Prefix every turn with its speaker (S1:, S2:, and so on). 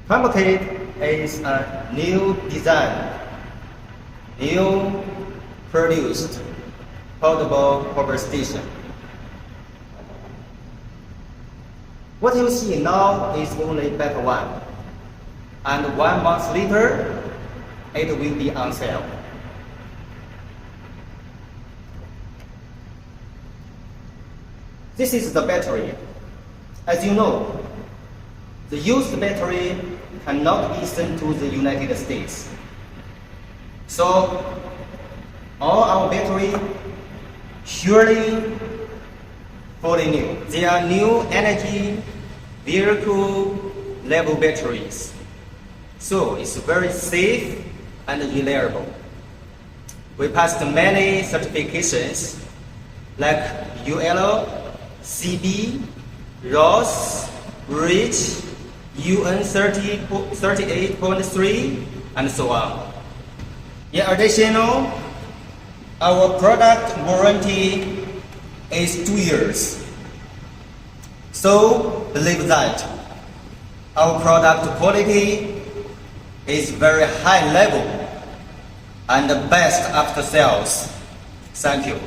S1: COMBOKIT is a new design, new produced portable power station. What you see now is only beta 1, and 1 month later, it will be on sale. This is the battery. As you know, the used battery cannot be sent to the United States. So, all our battery surely fully new. They are new energy vehicle level batteries. So, it's very safe and reliable. We passed many certifications like UL, CB, ROS, REACH, UN 38.3, and so on. In addition, our product warranty is 2 years. So believe that our product quality is very high level and the best after sales. Thank you.